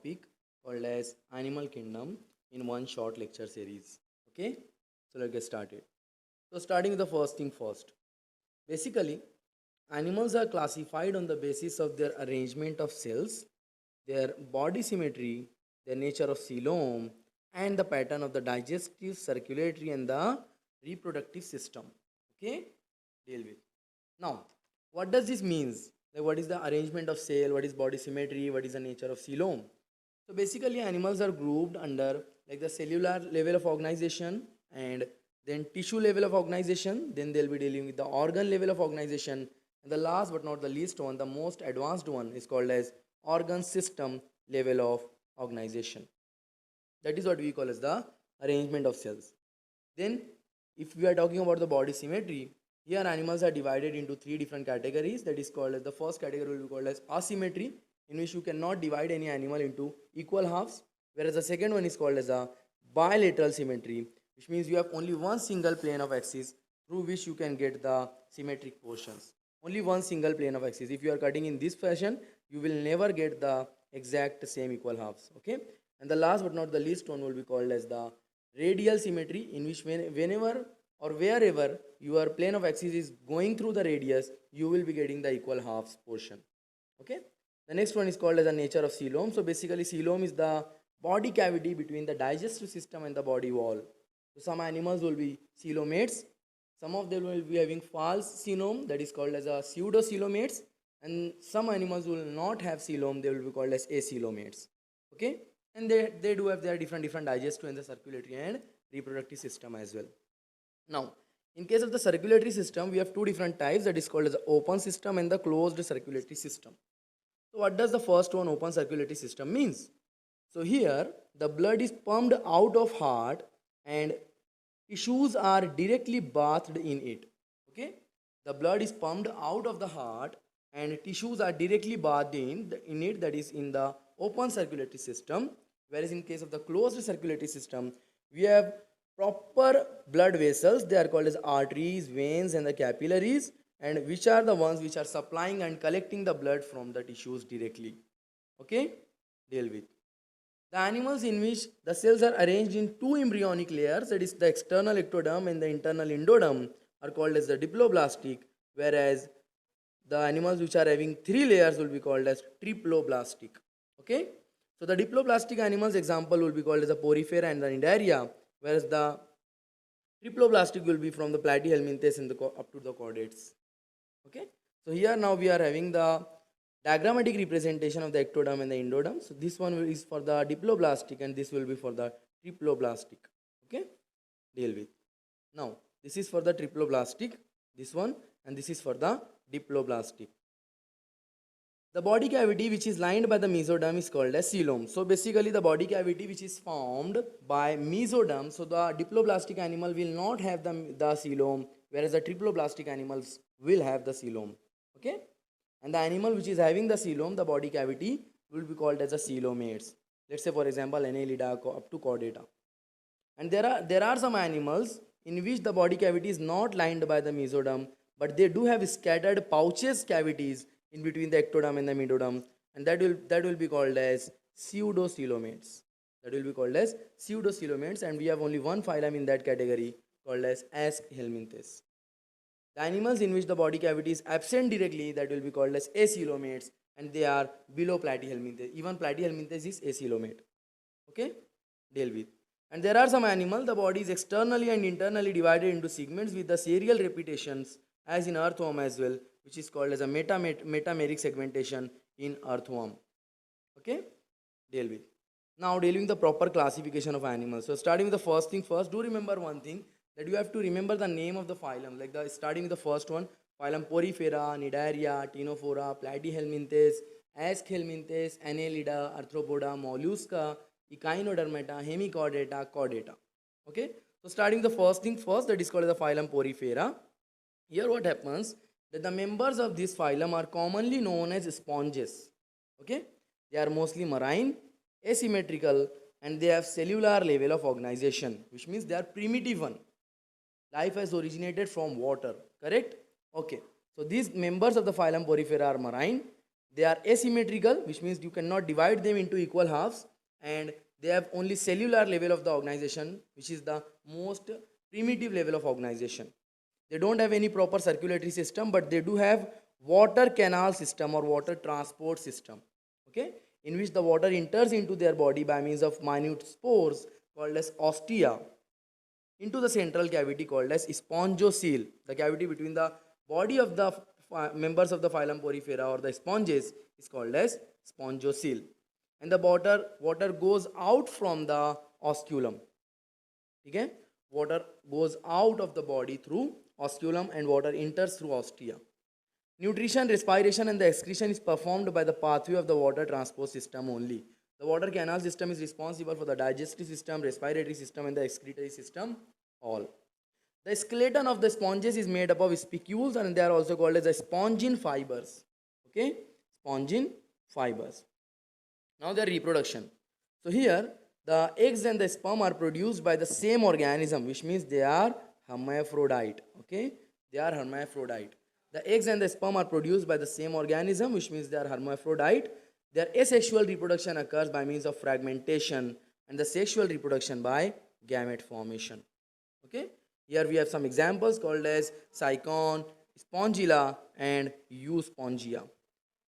topic called as Animal Kingdom in one short lecture series. Okay, so let's get started. So, starting with the first thing first. Basically, animals are classified on the basis of their arrangement of cells, their body symmetry, their nature of coelom, and the pattern of the digestive, circulatory, and the reproductive system. Okay, deal with. Now, what does this means? Like, what is the arrangement of cell? What is body symmetry? What is the nature of coelom? So basically, animals are grouped under like the cellular level of organization and then tissue level of organization. Then they'll be dealing with the organ level of organization. And the last but not the least one, the most advanced one is called as organ system level of organization. That is what we call as the arrangement of cells. Then, if we are talking about the body symmetry, here animals are divided into three different categories. That is called as the first category will be called as asymmetry, in which you cannot divide any animal into equal halves. Whereas the second one is called as a bilateral symmetry, which means you have only one single plane of axis through which you can get the symmetric portions. Only one single plane of axis. If you are cutting in this fashion, you will never get the exact same equal halves. Okay. And the last but not the least one will be called as the radial symmetry, in which whenever or wherever your plane of axis is going through the radius, you will be getting the equal halves portion. Okay. The next one is called as the nature of coelom. So basically, coelom is the body cavity between the digestive system and the body wall. So some animals will be coelomates. Some of them will be having false coelom, that is called as a pseudocoelomates, and some animals will not have coelom, they will be called as acoelomates. Okay, and they do have their different digestive and the circulatory and reproductive system as well. Now, in case of the circulatory system, we have two different types, that is called as the open system and the closed circulatory system. So what does the first one, open circulatory system, means? So here the blood is pumped out of heart and tissues are directly bathed in it. Okay, the blood is pumped out of the heart and tissues are directly bathed in it, that is in the open circulatory system. Whereas in case of the closed circulatory system, we have proper blood vessels, they are called as arteries, veins, and the capillaries, and which are the ones which are supplying and collecting the blood from the tissues directly. Okay, deal with. The animals in which the cells are arranged in two embryonic layers, that is the external ectoderm and the internal endoderm, are called as the diploblastic, whereas the animals which are having three layers will be called as triploblastic. Okay, so the diploblastic animals example will be called as the porifera and the cnidaria, whereas the triploblastic will be from the platyhelminthes and up to the chordates. Okay, so here now we are having the diagrammatic representation of the ectoderm and the endoderm. So this one is for the diploblastic and this will be for the triploblastic. Okay, deal with. Now this is for the triploblastic, this one, and this is for the diploblastic. The body cavity which is lined by the mesoderm is called as coelom. So basically the body cavity which is formed by mesoderm, so the diploblastic animal will not have the coelom, whereas the triploblastic animals will have the coelom. Okay, and the animal which is having the coelom, the body cavity, will be called as the coelomates. Let's say for example Annelida up to chordata. And there are some animals in which the body cavity is not lined by the mesoderm, but they do have scattered pouches cavities in between the ectoderm and the mesoderm, and that will be called as pseudocoelomates. That will be called as pseudocoelomates, and we have only one phylum in that category called as Aschelminthes. The animals in which the body cavity is absent directly, that will be called as acoelomates, and they are below platyhelminthes. Even platyhelminthes is acoelomate. Okay, deal with. And there are some animals, the body is externally and internally divided into segments with the serial repetitions, as in earthworm as well, which is called as a metameric segmentation in earthworm. Okay, deal with. Now dealing with the proper classification of animals. So starting with the first thing first, do remember one thing, that you have to remember the name of the phylum. Like the starting with the first one, phylum Porifera, Cnidaria, Ctenophora, Platyhelminthes, Aschelminthes, Annelida, Arthropoda, Mollusca, Echinodermata, Hemichordata, Chordata. Okay, so starting with the first thing first, that is called the phylum Porifera. Here what happens, that the members of this phylum are commonly known as sponges. Okay, they are mostly marine, asymmetrical, and they have cellular level of organization, which means they are primitive one. Life has originated from water, correct? Okay, so these members of the phylum Porifera are marine, They are asymmetrical, which means you cannot divide them into equal halves, and they have only cellular level of the organization, which is the most primitive level of organization. They don't have any proper circulatory system, but they do have water canal system or water transport system, okay, in which the water enters into their body by means of minute spores called as ostia into the central cavity called as spongocoel. The cavity between the body of the members of the phylum Porifera or the sponges is called as spongocoel. And the water goes out from the osculum. Okay? Water goes out of the body through osculum and water enters through ostia. Nutrition, respiration, and the excretion is performed by the pathway of the water transport system only. The water canal system is responsible for the digestive system, respiratory system, and the excretory system all. The skeleton of the sponges is made up of spicules, and they are also called as the spongin fibers. Okay, spongin fibers. Now their reproduction. So here the eggs and the sperm are produced by the same organism, which means they are hermaphrodite. Okay, they are hermaphrodite. The eggs and the sperm are produced by the same organism, which means they are hermaphrodite. Their asexual reproduction occurs by means of fragmentation, and the sexual reproduction by gamete formation. Okay, here we have some examples called as Sycon, Spongilla, and Euspongia.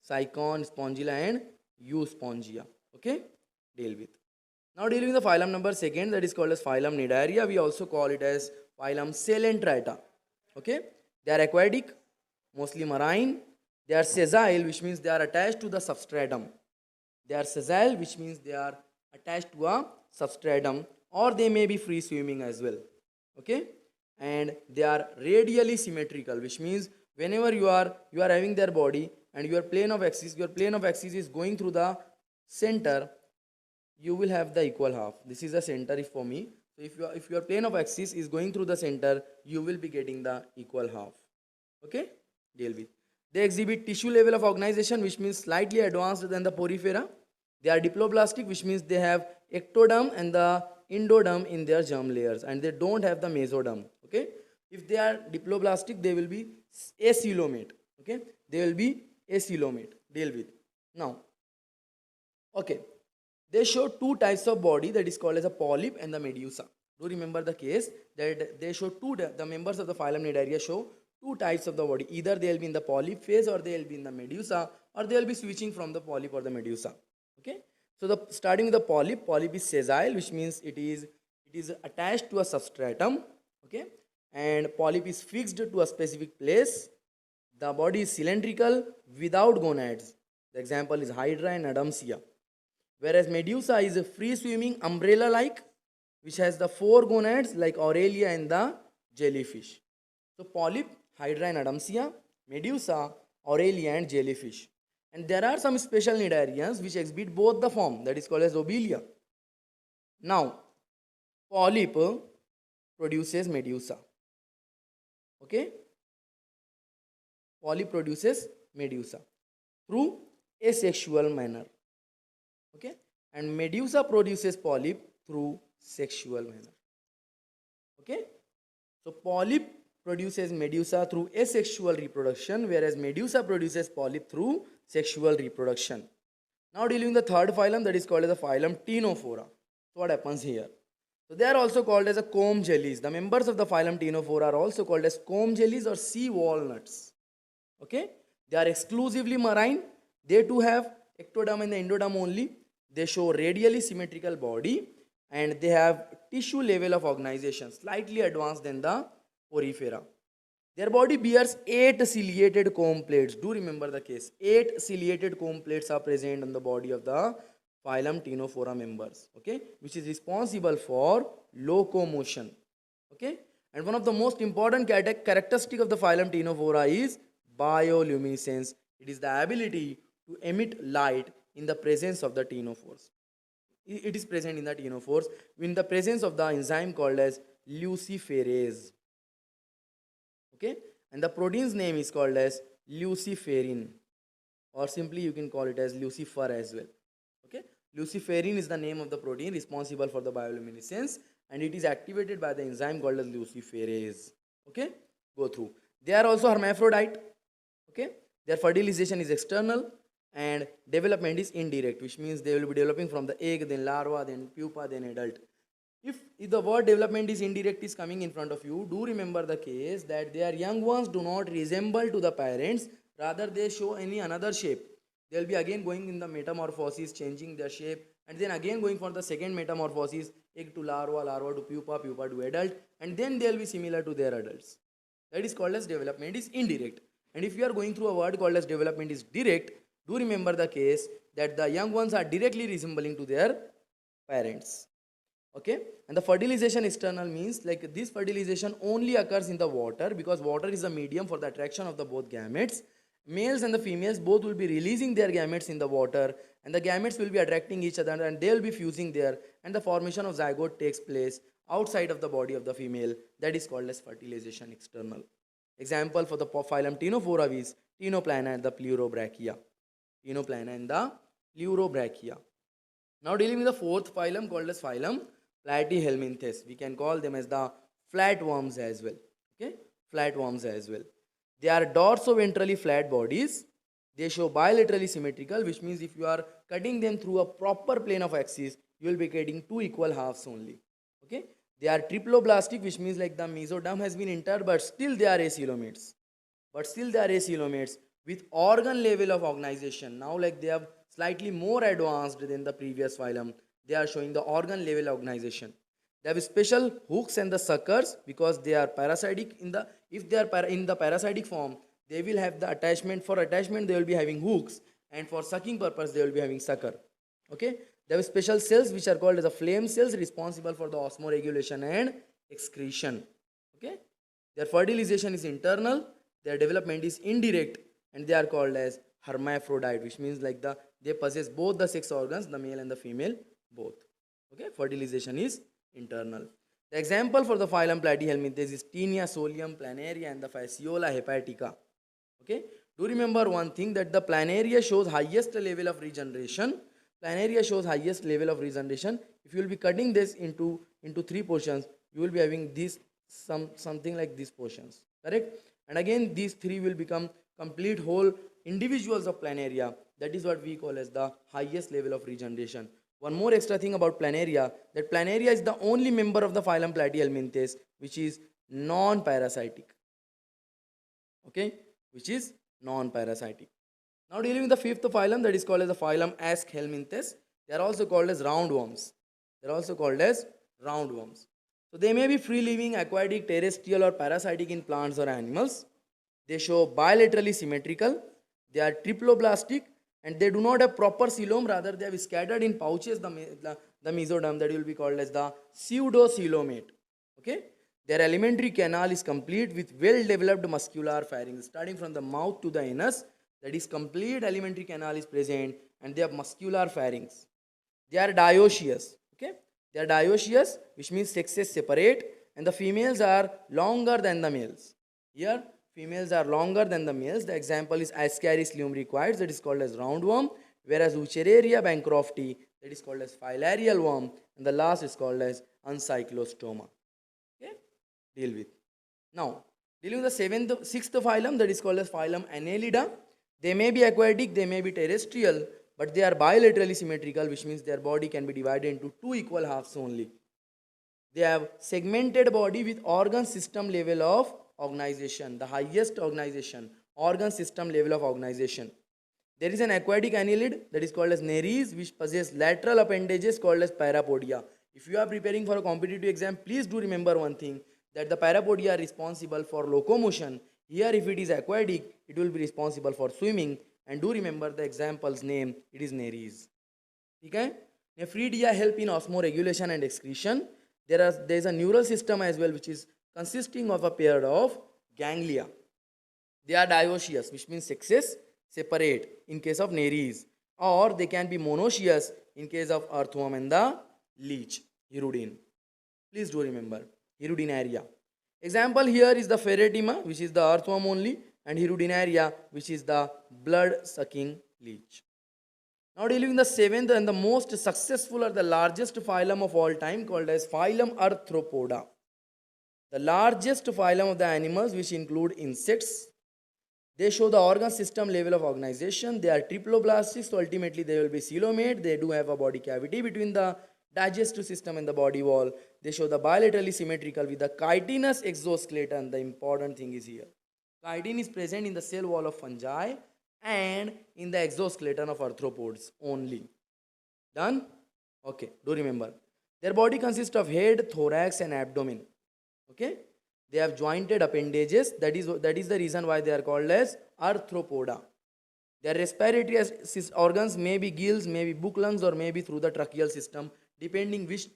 Sycon, Spongilla, and Euspongia. Okay, deal with. Now dealing with the phylum number second, that is called as phylum Cnidaria. We also call it as phylum Coelenterata. Okay, they are aquatic, mostly marine. They are sessile, which means they are attached to the substratum. They are sessile, which means they are attached to a substratum, or they may be free swimming as well. Okay, and they are radially symmetrical, which means whenever you are having their body and your plane of axis is going through the center, you will have the equal half. This is the center for me. So if your plane of axis is going through the center, you will be getting the equal half. Okay, deal with. They exhibit tissue level of organization, which means slightly advanced than the porifera. They are diploblastic, which means they have ectoderm and the endoderm in their germ layers, and they don't have the mesoderm. Okay, if they are diploblastic, they will be acoelomate. Okay, they will be acoelomate. Deal with. Now, okay, they show two types of body, that is called as a polyp and the medusa. Do remember the case that they show the members of the phylum Cnidaria show two types of the body. Either they will be in the polyp phase, or they will be in the medusa, or they will be switching from the polyp or the medusa. Okay, so the starting with the polyp is sessile, which means it is attached to a substratum. Okay, and polyp is fixed to a specific place. The body is cylindrical without gonads. The example is Hydra and Adamsia. Whereas medusa is a free swimming umbrella like, which has the four gonads like Aurelia and the jellyfish. So polyp, Hydra and Adamsia, medusa, Aurelia and jellyfish. And there are some special cnidarians which exhibit both the form, that is called as obelia. Now, polyp produces medusa. Okay? Polyp produces medusa through asexual manner. Okay, and medusa produces polyp through sexual manner. Okay, so polyp produces medusa through asexual reproduction, whereas medusa produces polyp through sexual reproduction. Now dealing with the third phylum, that is called as the phylum Ctenophora. So what happens here? So they are also called as a comb jellies. The members of the phylum Ctenophora are also called as comb jellies or sea walnuts. Okay, they are exclusively marine. They too have ectoderm and the endoderm only. They show radially symmetrical body, and they have tissue level of organization slightly advanced than the porifera. Their body bears 8 ciliated comb plates. Do remember the case. 8 ciliated comb plates are present on the body of the phylum Ctenophora members, okay, which is responsible for locomotion. Okay, and one of the most important characteristic of the phylum Ctenophora is bioluminescence. It is the ability to emit light in the presence of the ctenophores. It is present in the ctenophores in the presence of the enzyme called as luciferase. Okay, and the protein's name is called as luciferin, or simply you can call it as lucifer as well. Okay, luciferin is the name of the protein responsible for the bioluminescence, and it is activated by the enzyme called as luciferase. Okay, go through. They are also hermaphrodite. Okay, their fertilization is external, and development is indirect, which means they will be developing from the egg, then larva, then pupa, then adult. If the word development is indirect is coming in front of you, do remember the case that their young ones do not resemble to the parents, rather they show any another shape. They will be again going in the metamorphosis, changing their shape, and then again going for the second metamorphosis, egg to larva, larva to pupa, pupa to adult, and then they will be similar to their adults. That is called as development is indirect. And if you are going through a word called as development is direct, do remember the case that the young ones are directly resembling to their parents. Okay, and the fertilization external means like this fertilization only occurs in the water, because water is the medium for the attraction of the both gametes. Males and the females both will be releasing their gametes in the water, and the gametes will be attracting each other and they will be fusing there, and the formation of zygote takes place outside of the body of the female. That is called as fertilization external. Example for the phylum Ctenophora is Ctenoplana and the Pleurobrachia. Ctenoplana and the Pleurobrachia. Now dealing with the fourth phylum called as phylum Platyhelminthes. We can call them as the flatworms as well. Okay, flatworms as well. They are dorso-ventrally flat bodies. They show bilaterally symmetrical, which means if you are cutting them through a proper plane of axis, you will be getting two equal halves only. Okay, they are triploblastic, which means like the mesoderm has been entered, but still they are acoelomates. With organ level of organization. Now like they have slightly more advanced than the previous phylum. They are showing the organ level organization. They have special hooks and the suckers, because they are parasitic. If they are in the parasitic form, they will have the attachment. For attachment they will be having hooks, and for sucking purpose they will be having sucker. Okay, they have special cells which are called as the flame cells, responsible for the osmoregulation and excretion. Okay, their fertilization is internal, their development is indirect, and they are called as hermaphrodite, which means like they possess both the sex organs, the male and the female both. Okay, fertilization is internal. The example for the phylum Platyhelminthes is Taenia, Solium, Planaria, and the Fasciola hepatica. Okay, do remember one thing, that the Planaria shows highest level of regeneration. If you will be cutting this into three portions, you will be having this something like these portions, correct? And again these three will become complete whole individuals of Planaria. That is what we call as the highest level of regeneration. One more extra thing about Planaria, that Planaria is the only member of the phylum Platyhelminthes which is non-parasitic. Okay, which is non-parasitic. Now dealing with the fifth phylum, that is called as the phylum Aschelminthes. They are also called as roundworms. So they may be free-living, aquatic, terrestrial, or parasitic in plants or animals. They show bilaterally symmetrical. They are triploblastic, and they do not have proper coelom, rather they have scattered in pouches the mesoderm, that will be called as the pseudocoelomate. Okay, their alimentary canal is complete with well-developed muscular pharynx, starting from the mouth to the anus. That is complete alimentary canal is present, and they have muscular pharynx. They are dioecious. Okay, they are dioecious, which means sexes separate, and the females are longer than the males. Here females are longer than the males. The example is Ascaris lumbricoides, that is called as roundworm, whereas Wuchereria bancrofti, that is called as filarial worm, and the last is called as Uncyclostoma. Okay, deal with. Now dealing with the sixth phylum, that is called as phylum Annelida. They may be aquatic, they may be terrestrial, but they are bilaterally symmetrical, which means their body can be divided into two equal halves only. They have segmented body with organ system level of organization, the highest organization, organ system level of organization. There is an aquatic annelid, that is called as Nereis, which possess lateral appendages called as parapodia. If you are preparing for a competitive exam, please do remember one thing, that the parapodia are responsible for locomotion. Here if it is aquatic, it will be responsible for swimming, and do remember the example's name, it is Nereis. Okay? Nephridia help in osmoregulation and excretion. There is a neural system as well, which is consisting of a pair of ganglia. They are dioecious, which means sexes separate in case of Nereis, or they can be monoecious in case of earthworm and the leech, hirudine. Please do remember, hirudinaria. Example here is the Ferretima, which is the earthworm only, and hirudinaria, which is the blood-sucking leech. Now dealing with the seventh and the most successful or the largest phylum of all time, called as phylum Arthropoda. The largest phylum of the animals, which include insects. They show the organ system level of organization. They are triploblastic, so ultimately they will be coelomate. They do have a body cavity between the digestive system and the body wall. They show the bilaterally symmetrical with the chitinous exoskeleton. The important thing is here. Chitin is present in the cell wall of fungi and in the exoskeleton of arthropods only. Done? Okay, do remember. Their body consists of head, thorax, and abdomen. Okay? They have jointed appendages. That is the reason why they are called as arthropoda. Their respiratory organs may be gills, may be book lungs, or may be through the tracheal system, depending which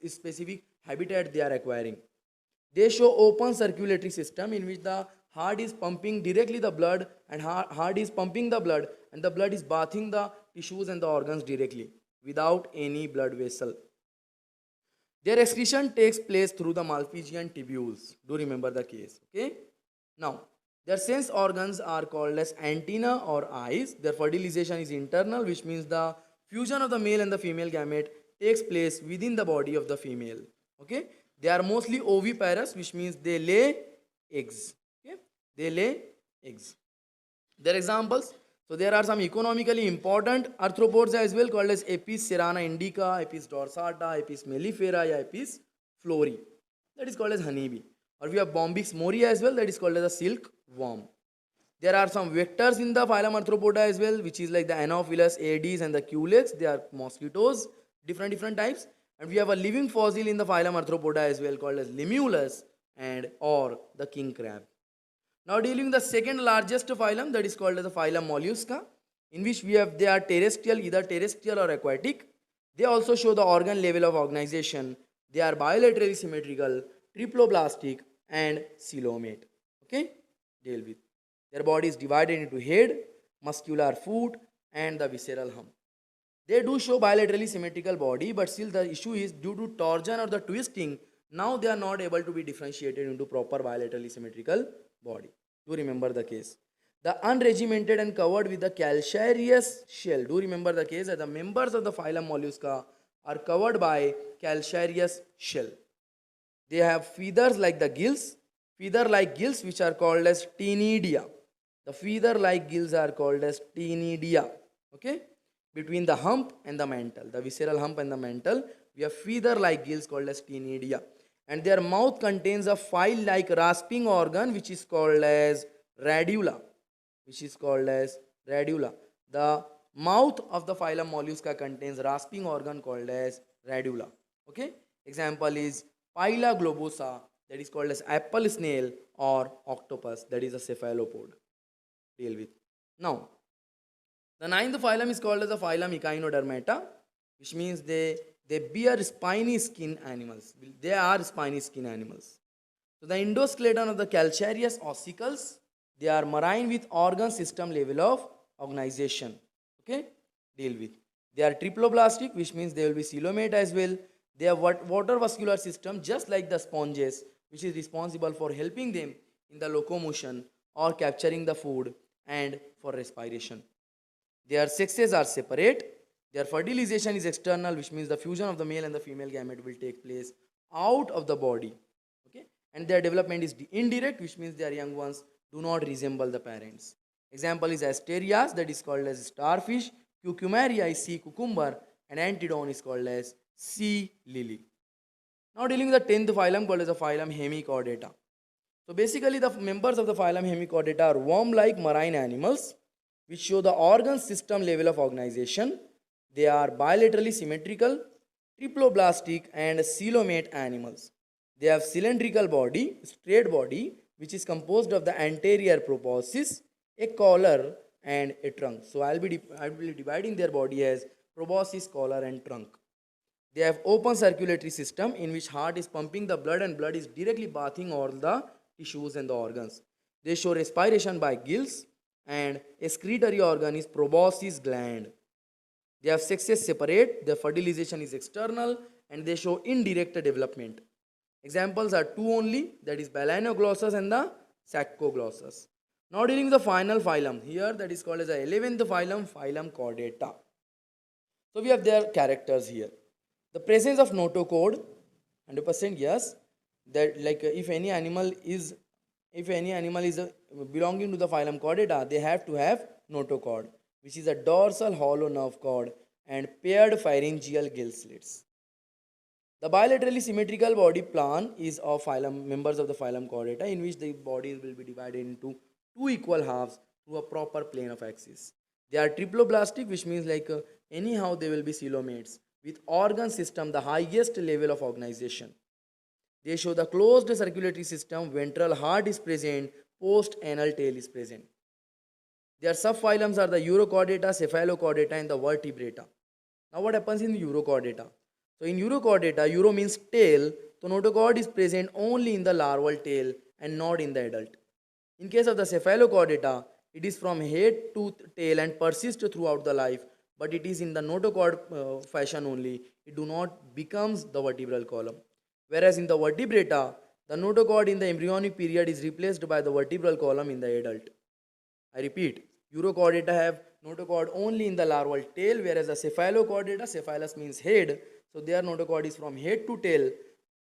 specific habitat they are acquiring. They show open circulatory system in which the heart is pumping directly the blood and heart is pumping the blood and the blood is bathing the tissues and the organs directly without any blood vessel. Their excretion takes place through the Malpighian tubules. Do remember the case. Okay. Now, their sense organs are called as antenna or eyes. Their fertilization is internal, which means the fusion of the male and the female gamete takes place within the body of the female. Okay. They are mostly oviparous, which means they lay eggs. Okay. They lay eggs. Their examples. So there are some economically important arthropods as well called as Apis cerana indica, Apis dorsata, Apis mellifera, या Apis flori. That is called as honeybee. Or we have Bombyx mori as well, that is called as a silk worm. There are some vectors in the phylum Arthropoda as well, which is like the Anopheles, Aedes and the Culex. They are mosquitoes, different types. And we have a living fossil in the phylum Arthropoda as well called as Limulus and or the king crab. Now dealing with the second largest phylum, that is called as the phylum Mollusca, in which they are terrestrial, either terrestrial or aquatic. They also show the organ level of organization. They are bilaterally symmetrical, triploblastic and coelomate. Okay, deal with. Their body is divided into head, muscular foot and the visceral hump. They do show bilaterally symmetrical body, but still the issue is due to torsion or the twisting, now they are not able to be differentiated into proper bilaterally symmetrical body. Do remember the case. The unregimented and covered with the calcareous shell. Do remember the case that the members of the phylum Mollusca are covered by calcareous shell. They have feathers like the gills, feather-like gills which are called as ctenidia. The feather-like gills are called as ctenidia. Okay? Between the hump and the mantle, the visceral hump and the mantle, we have feather-like gills called as ctenidia. And their mouth contains a file-like rasping organ which is called as radula. The mouth of the phylum Mollusca contains rasping organ called as radula. Okay? Example is Pila globosa, that is called as apple snail, or octopus, that is a cephalopod. Deal with. Now, the ninth phylum is called as the phylum Echinodermata, which means they bear spiny skin animals. They are spiny skin animals. So the endoskeleton of the calcareous ossicles, they are marine with organ system level of organization. Okay, deal with. They are triploblastic, which means they will be coelomate as well. They have water vascular system just like the sponges, which is responsible for helping them in the locomotion or capturing the food and for respiration. Their sexes are separate. Their fertilization is external, which means the fusion of the male and the female gamete will take place out of the body. Okay? And their development is indirect, which means their young ones do not resemble the parents. Example is Asterias, that is called as starfish. Cucumaria is sea cucumber, and Antedon is called as sea lily. Now dealing with the 10th phylum called as the phylum Hemichordata. So basically the members of the phylum Hemichordata are worm-like marine animals which show the organ system level of organization. They are bilaterally symmetrical, triploblastic and coelomate animals. They have cylindrical body, straight body, which is composed of the anterior proboscis, a collar and a trunk. So I will be dividing their body as proboscis, collar and trunk. They have open circulatory system in which heart is pumping the blood and blood is directly bathing all the tissues and the organs. They show respiration by gills and excretory organ is proboscis gland. They have sexes separate, their fertilization is external and they show indirect development. Examples are two only, that is Balanoglossus and the Saccoglossus. Now dealing with the final phylum here, that is called as the 11th phylum, phylum Chordata. So we have their characters here. The presence of notochord, 100% yes, that like if any animal is if any animal is belonging to the phylum Chordata, they have to have notochord, which is a dorsal hollow nerve cord and paired pharyngeal gill slits. The bilaterally symmetrical body plan is of phylum members of the phylum Chordata, in which the bodies will be divided into two equal halves through a proper plane of axis. They are triploblastic, which means anyhow they will be coelomates with organ system the highest level of organization. They show the closed circulatory system, ventral heart is present, post-anal tail is present. Their subphylums are the Urochordata, Cephalochordata, and the Vertebrata. Now what happens in Urochordata? So in Urochordata, Uro means tail, so notochord is present only in the larval tail and not in the adult. In case of the Cephalochordata, it is from head to tail and persists throughout the life, but it is in the notochord fashion only. It do not becomes the vertebral column. Whereas in the Vertebrata, the notochord in the embryonic period is replaced by the vertebral column in the adult. I repeat, Urochordata have notochord only in the larval tail, whereas the Cephalochordata, cephalus means head, so their notochord is from head to tail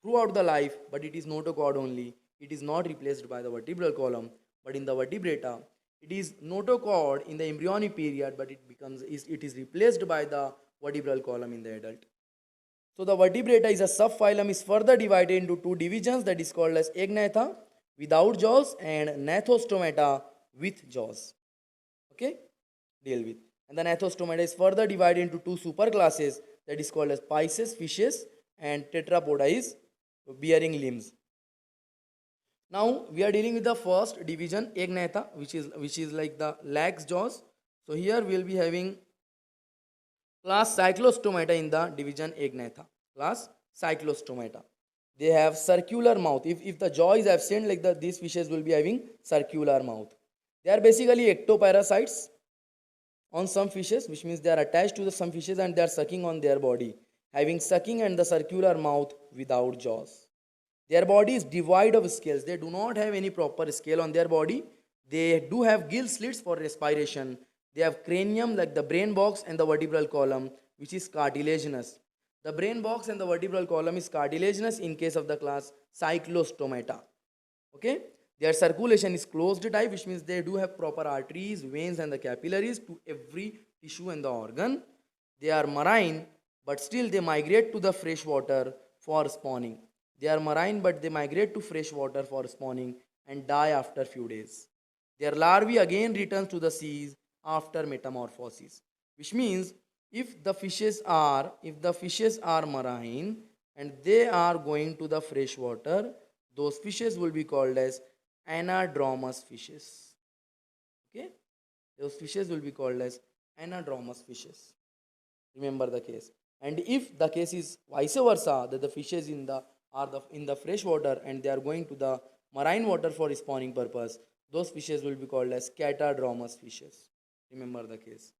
throughout the life, but it is notochord only. It is not replaced by the vertebral column. But in the Vertebrata, it is notochord in the embryonic period, but it is replaced by the vertebral column in the adult. So the Vertebrata is a subphylum, is further divided into two divisions, that is called as Agnatha without jaws and Gnathostomata with jaws. Okay, deal with. And the Gnathostomata is further divided into two superclasses, that is called as Pisces fishes and Tetrapoda is bearing limbs. Now we are dealing with the first division, Agnatha, which is like the legs jaws. So here we will be having class Cyclostomata in the division Agnatha. Class Cyclostomata. They have circular mouth. If the jaw is absent, these fishes will be having circular mouth. They are basically ectoparasites on some fishes, which means they are attached to some fishes and they are sucking on their body, having sucking and the circular mouth without jaws. Their body is devoid of scales. They do not have any proper scale on their body. They do have gill slits for respiration. They have cranium like the brain box and the vertebral column, which is cartilaginous. The brain box and the vertebral column is cartilaginous in case of the class Cyclostomata. Okay? Their circulation is closed type, which means they do have proper arteries, veins, and the capillaries to every tissue and the organ. They are marine, but still they migrate to the fresh water for spawning. They are marine, but they migrate to fresh water for spawning and die after few days. Their larvae again returns to the seas after metamorphosis, which means if the fishes are marine and they are going to the fresh water, those fishes will be called as anadromous fishes. Okay, those fishes will be called as anadromous fishes. Remember the case. And if the case is vice versa, that the fishes in the fresh water and they are going to the marine water for spawning purpose, those fishes will be called as catadromous fishes. Remember the case.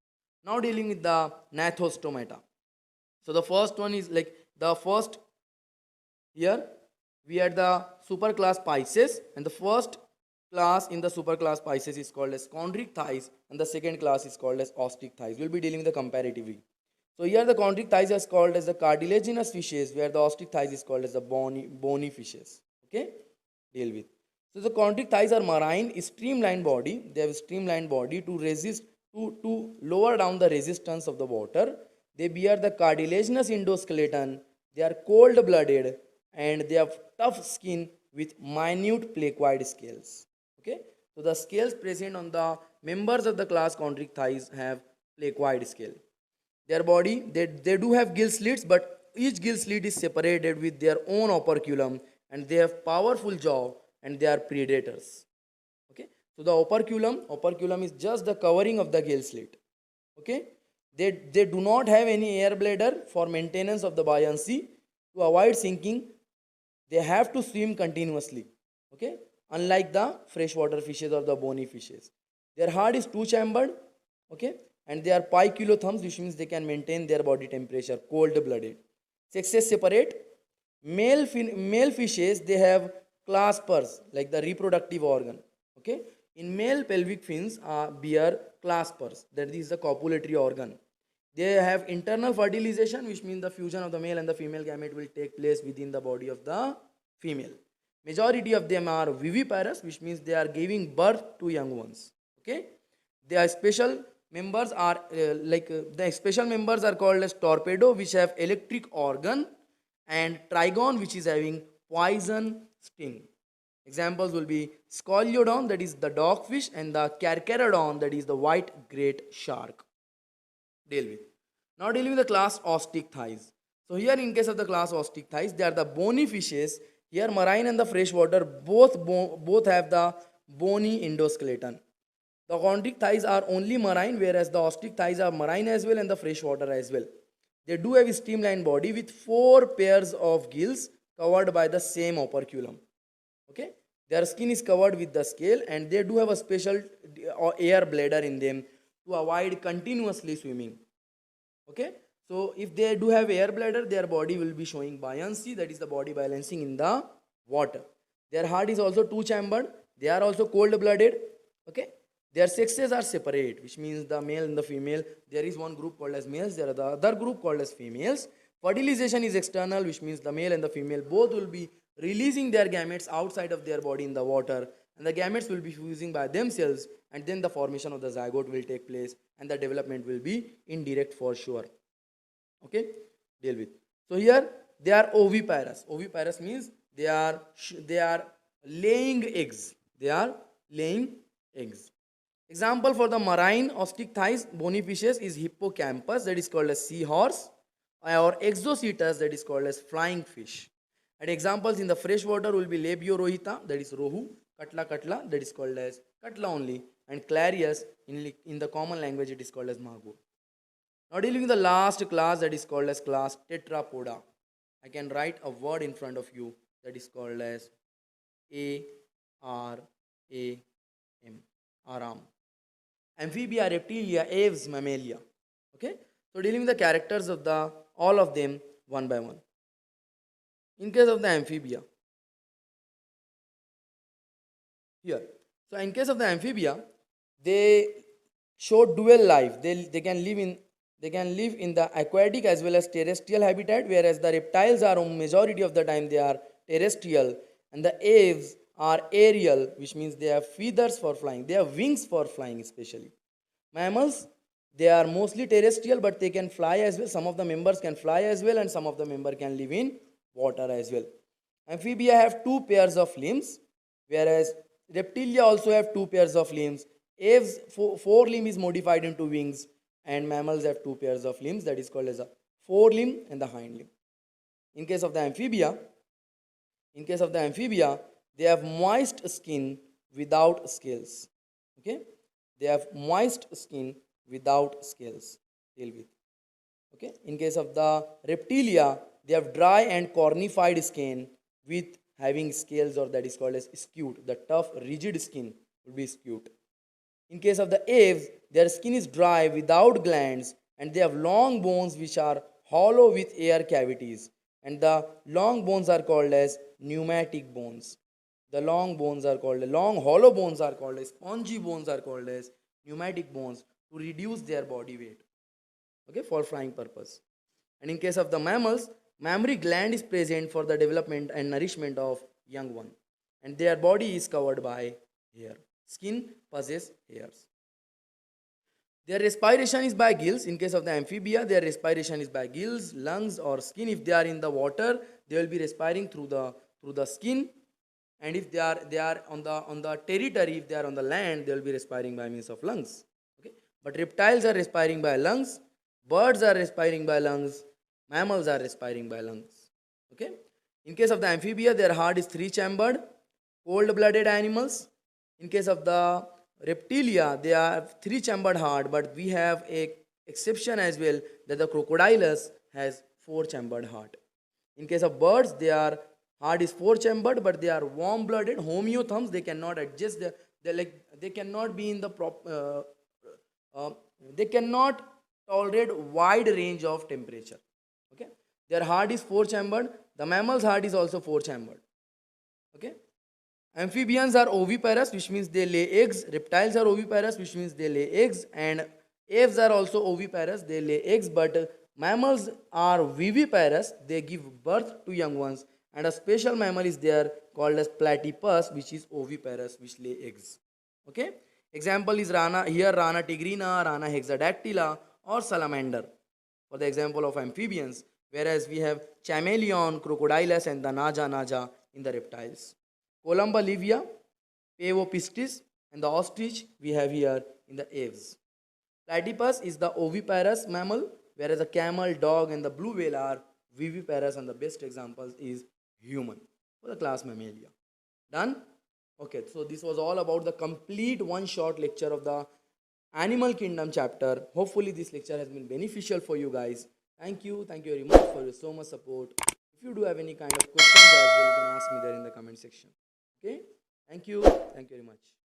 Now dealing with the Gnathostomata. So the first one is the first here we had the superclass Pisces, and the first class in the superclass Pisces is called as chondric thighs, and the second class is called as ostick thighs. We'll be dealing with the comparatively. So here the chondric thighs is called as the cartilaginous fishes, where the ostick thighs is called as the bony fishes. Okay, deal with. So the chondric thighs are marine, streamlined body. They have streamlined body to resist to lower down the resistance of the water. They bear the cartilaginous endoskeleton. They are cold-blooded and they have tough skin with minute placoid scales. Okay, so the scales present on the members of the class chondric thighs have placoid scale. Their body, they do have gill slits, but each gill slit is separated with their own operculum, and they have powerful jaw and they are predators. Okay, so the operculum is just the covering of the gill slit. Okay, they do not have any air bladder for maintenance of the buoyancy. To avoid sinking, they have to swim continuously. Okay, unlike the freshwater fishes or the bony fishes. Their heart is two chambered. Okay, and they are piculothumbs, which means they can maintain their body temperature, cold blooded. Sexes separate. Male fishes, they have claspers like the reproductive organ. Okay, in male pelvic fins bear claspers, that is the copulatory organ. They have internal fertilization, which means the fusion of the male and the female gamete will take place within the body of the female. Majority of them are viviparous, which means they are giving birth to young ones. Okay, their special members are the special members are called as torpedo, which have electric organ, and trigon, which is having poison sting. Examples will be scoliodon, that is the dogfish, and the carcharodon, that is the white great shark. Deal with. Now dealing with the class Osteichthyes. So here in case of the class Osteichthyes, they are the bony fishes. Here marine and the freshwater both have the bony endoskeleton. The chondric thighs are only marine, whereas the osteichthyes are marine as well and the freshwater as well. They do have a streamlined body with 4 pairs of gills covered by the same operculum. Okay, their skin is covered with the scale, and they do have a special air bladder in them to avoid continuously swimming. Okay, so if they do have air bladder, their body will be showing buoyancy, that is the body balancing in the water. Their heart is also two chambered. They are also cold blooded. Okay, their sexes are separate, which means the male and the female. There is one group called as males, there are the other group called as females. Fertilization is external, which means the male and the female both will be releasing their gametes outside of their body in the water, and the gametes will be fusing by themselves, and then the formation of the zygote will take place, and the development will be indirect for sure. Okay, deal with. So here they are oviparous. Oviparous means they are laying eggs. They are laying eggs. Example for the marine osteichthyes bony fishes is hippocampus, that is called as seahorse, or exocetus, that is called as flying fish. And examples in the freshwater will be Labiorohita, that is rohu, Katla, that is called as Katla only, and Clarius, in the common language it is called as Magur. Now dealing with the last class, that is called as class Tetrapoda. I can write a word in front of you that is called as ARAM. Aram. Amphibia, reptilia, aves, mammalia. Okay, so dealing with the characters of the all of them one by one. In case of the amphibia, here. So in case of the amphibia, they show dual life. They can live in the aquatic as well as terrestrial habitat, whereas the reptiles are majority of the time they are terrestrial, and the aves are aerial, which means they have feathers for flying. They have wings for flying especially. Mammals, they are mostly terrestrial, but they can fly as well. Some of the members can fly as well, and some of the member can live in water as well. Amphibia have 2 pairs of limbs, whereas reptilia also have 2 pairs of limbs. Aves, forelimb is modified into wings, and mammals have 2 pairs of limbs, that is called as a forelimb and the hind limb. In case of the amphibia, they have moist skin without scales. Okay, they have moist skin without scales. Deal with. Okay, in case of the reptilia, they have dry and cornified skin with having scales, or that is called as scute. The tough rigid skin will be scute. In case of the aves, their skin is dry without glands, and they have long bones which are hollow with air cavities, and the long bones are called as pneumatic bones. The long hollow bones are called as spongy bones, are called as pneumatic bones, to reduce their body weight. Okay, for flying purpose. And in case of the mammals, mammary gland is present for the development and nourishment of young one, and their body is covered by hair. Skin possesses hairs. Their respiration is by gills. In case of the amphibia, their respiration is by gills, lungs, or skin. If they are in the water, they will be respiring through the skin, and if they are on the territory, if they are on the land, they will be respiring by means of lungs. Okay, but reptiles are respiring by lungs, birds are respiring by lungs, mammals are respiring by lungs. Okay, in case of the amphibia, their heart is 3-chambered, cold-blooded animals. In case of the reptilia, they have 3-chambered heart, but we have a exception as well, that the crocodilus has 4-chambered heart. In case of birds, their heart is 4-chambered, but they are warm-blooded, homeotherms. They cannot adjust. They cannot be in the they cannot tolerate wide range of temperature. Okay, their heart is 4-chambered. The mammal's heart is also 4-chambered. Okay. Amphibians are oviparous, which means they lay eggs. Reptiles are oviparous, which means they lay eggs. And aves are also oviparous, they lay eggs. But mammals are viviparous, they give birth to young ones. And a special mammal is there called as platypus, which is oviparous, which lay eggs. Okay. Example is rana here, rana tigrina, rana hexadactyla, or salamander for the example of amphibians, whereas we have chameleon, crocodilus, and the naja naja in the reptiles. Columba livia, Pavopistis, and the ostrich we have here in the aves. Platypus is the oviparous mammal, whereas the camel, dog, and the blue whale are viviparous, and the best examples is human for the class Mammalia. Done? Okay, so this was all about the complete one short lecture of the Animal Kingdom chapter. Hopefully, this lecture has been beneficial for you guys. Thank you very much for your so much support. If you do have any kind of questions as well, you can ask me there in the comment section. Okay, thank you very much.